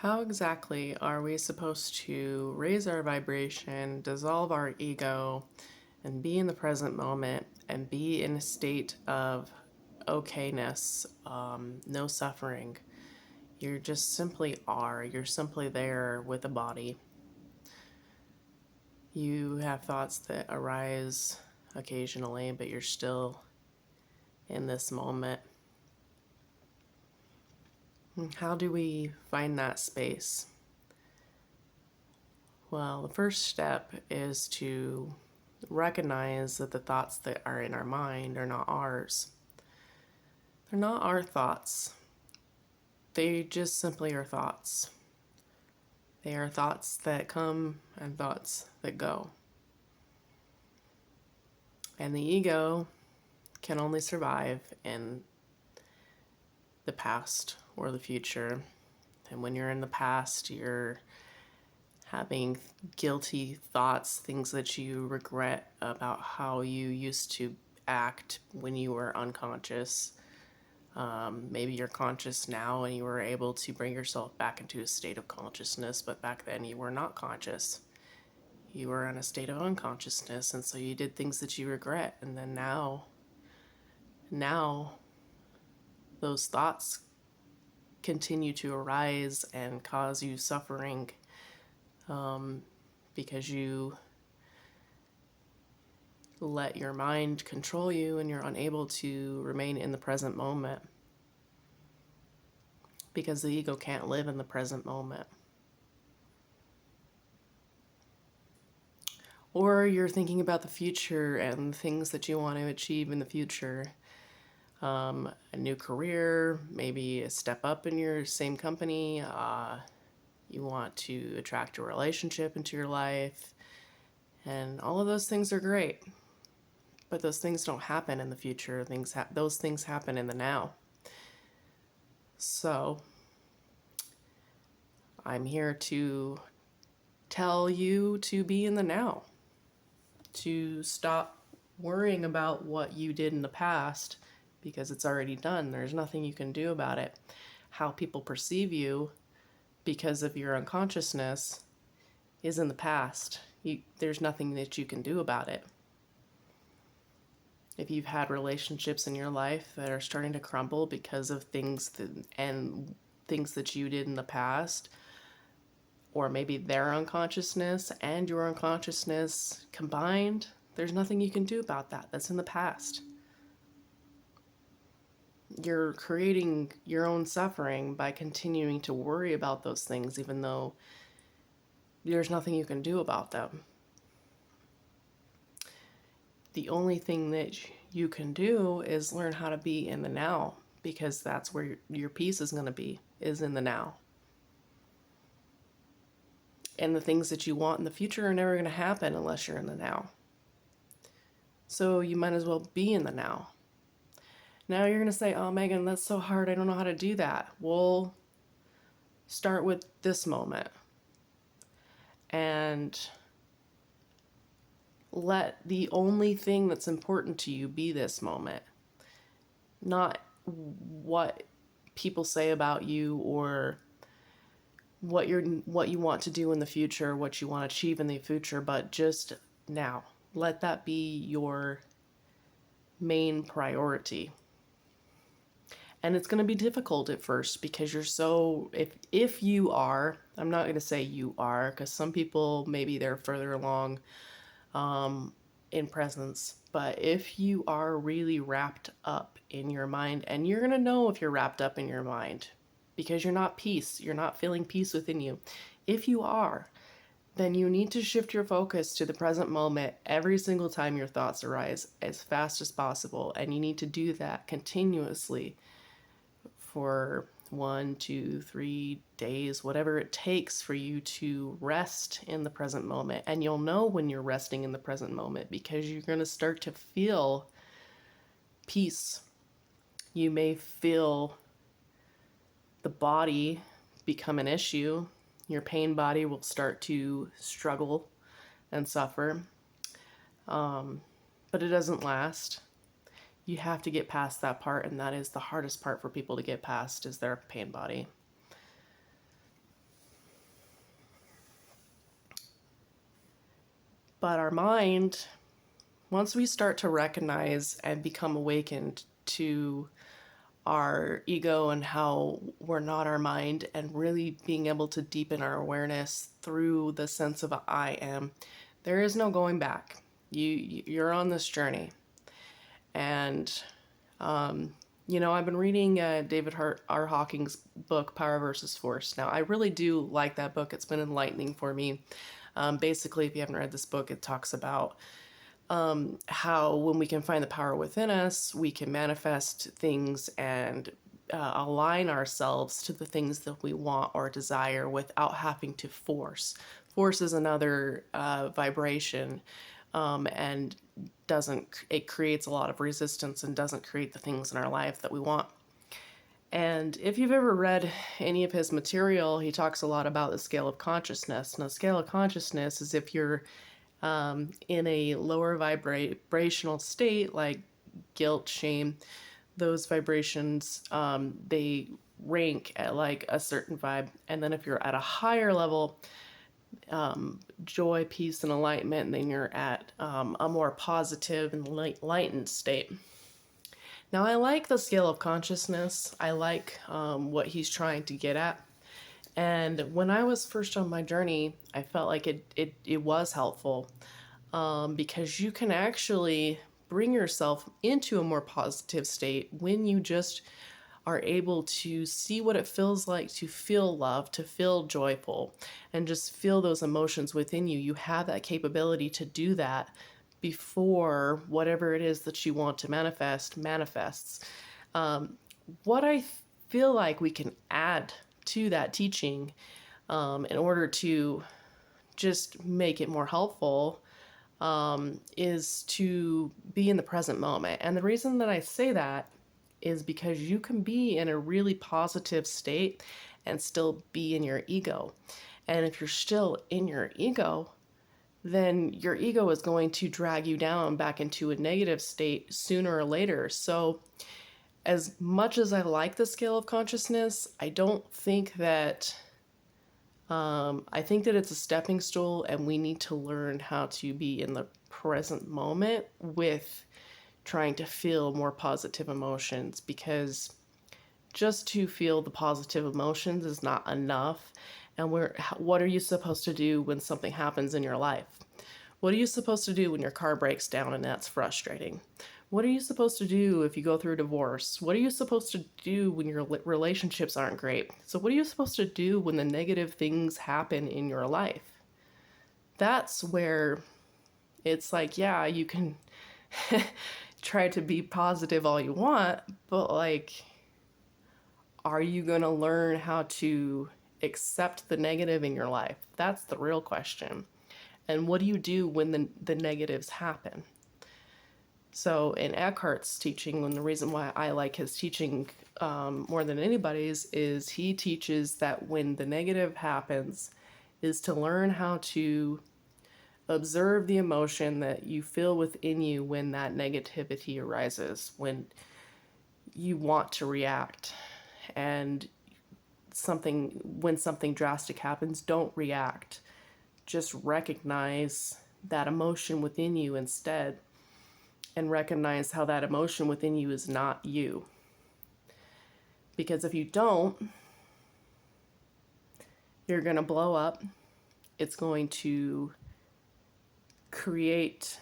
How exactly are we supposed to raise our vibration, dissolve our ego, and be in the present moment and be in a state of okayness, no suffering? You just simply are. You're simply there with a body. You have thoughts that arise occasionally, but you're still in this moment. How do we find that space? Well, the first step is to recognize that the thoughts that are in our mind are not ours. They're not our thoughts. They just simply are thoughts. They are thoughts that come and thoughts that go. And the ego can only survive in the past or the future. And when you're in the past, you're having guilty thoughts, things that you regret about how you used to act when you were unconscious. Maybe you're conscious now and you were able to bring yourself back into a state of consciousness, but back then you were not conscious. You were in a state of unconsciousness, and so you did things that you regret. And then now those thoughts continue to arise and cause you suffering because you let your mind control you and you're unable to remain in the present moment because the ego can't live in the present moment. Or you're thinking about the future and things that you want to achieve in the future. A new career, maybe a step up in your same company. You want to attract a relationship into your life. And all of those things are great. But those things don't happen in the future. Those things happen in the now. So I'm here to tell you to be in the now. To stop worrying about what you did in the past because it's already done. There's nothing you can do about it. How people perceive you because of your unconsciousness is in the past. There's nothing that you can do about it. If you've had relationships in your life that are starting to crumble because of things that you did in the past, or maybe their unconsciousness and your unconsciousness combined, there's nothing you can do about that. That's in the past. You're creating your own suffering by continuing to worry about those things, even though there's nothing you can do about them. The only thing that you can do is learn how to be in the now, because that's where your peace is going to be, is in the now. And the things that you want in the future are never going to happen unless you're in the now. So you might as well be in the now. Now you're going to say, oh, Megan, that's so hard. I don't know how to do that. Well, start with this moment. And let the only thing that's important to you be this moment. Not what people say about you or what you want to do in the future, what you want to achieve in the future, but just now. Let that be your main priority. And it's going to be difficult at first because you're so, if you are, I'm not going to say you are, because some people, maybe they're further along in presence, but if you are really wrapped up in your mind, and you're going to know if you're wrapped up in your mind because you're not feeling peace within you. If you are, then you need to shift your focus to the present moment every single time your thoughts arise as fast as possible. And you need to do that continuously for 1, 2, 3 days, whatever it takes for you to rest in the present moment. And you'll know when you're resting in the present moment because you're going to start to feel peace. You may feel the body become an issue. Your pain body will start to struggle and suffer. But it doesn't last. You have to get past that part, and that is the hardest part for people to get past, is their pain body. But our mind, once we start to recognize and become awakened to our ego and how we're not our mind, and really being able to deepen our awareness through the sense of I am, there is no going back. You're on this journey. And I've been reading David R. Hawking's book, Power versus Force. Now, I really do like that book. It's been enlightening for me. Basically, if you haven't read this book, it talks about how when we can find the power within us, we can manifest things and align ourselves to the things that we want or desire without having to force. Force is another vibration, and it creates a lot of resistance and doesn't create the things in our life that we want. And if you've ever read any of his material, he talks a lot about the scale of consciousness. Now, the scale of consciousness is if you're in a lower vibrational state, like guilt, shame, those vibrations, they rank at like a certain vibe. And then if you're at a higher level, joy, peace, and enlightenment, then you're at a more positive and enlightened state. Now, I like the scale of consciousness. I like what he's trying to get at. And when I was first on my journey, I felt like it was helpful, because you can actually bring yourself into a more positive state when you just are able to see what it feels like to feel love, to feel joyful, and just feel those emotions within you. You have that capability to do that before whatever it is that you want to manifests. What I feel like we can add to that teaching, in order to just make it more helpful, is to be in the present moment. And the reason that I say that is because you can be in a really positive state and still be in your ego. And if you're still in your ego, then your ego is going to drag you down back into a negative state sooner or later. So as much as I like the scale of consciousness, I don't think that, I think that it's a stepping stool, and we need to learn how to be in the present moment with trying to feel more positive emotions, because just to feel the positive emotions is not enough. And what are you supposed to do when something happens in your life? What are you supposed to do when your car breaks down and that's frustrating? What are you supposed to do if you go through a divorce? What are you supposed to do when your relationships aren't great? So what are you supposed to do when the negative things happen in your life? That's where it's like, yeah, you can try to be positive all you want, but like, are you going to learn how to accept the negative in your life? That's the real question. And what do you do when the negatives happen? So in Eckhart's teaching, and the reason why I like his teaching more than anybody's, is he teaches that when the negative happens is to learn how to observe the emotion that you feel within you when that negativity arises, when you want to react. And when something drastic happens, don't react. Just recognize that emotion within you instead, and recognize how that emotion within you is not you. Because if you don't, you're going to blow up. It's going to the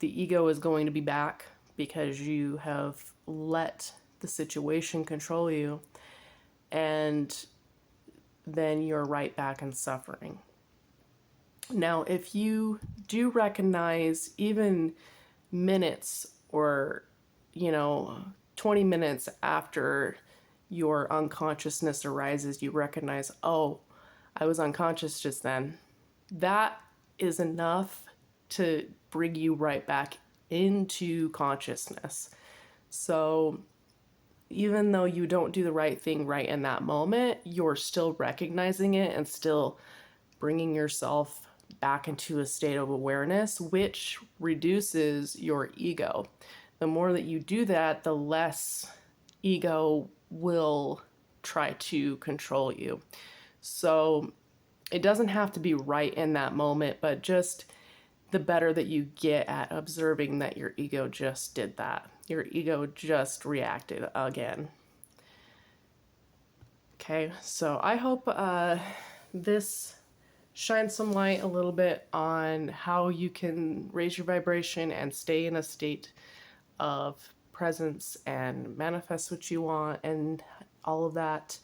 ego is going to be back because you have let the situation control you, and then you're right back in suffering. Now, if you do recognize, even minutes or 20 minutes after your unconsciousness arises, you recognize, oh, I was unconscious just then, that is enough to bring you right back into consciousness. So even though you don't do the right thing right in that moment, you're still recognizing it and still bringing yourself back into a state of awareness, which reduces your ego. The more that you do that, the less ego will try to control you. So it doesn't have to be right in that moment, but just the better that you get at observing that your ego just did that. Your ego just reacted again. Okay, so I hope this shines some light a little bit on how you can raise your vibration and stay in a state of presence and manifest what you want and all of that.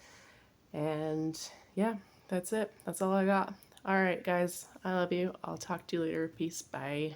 And yeah, that's it. That's all I got. All right, guys, I love you. I'll talk to you later. Peace. Bye.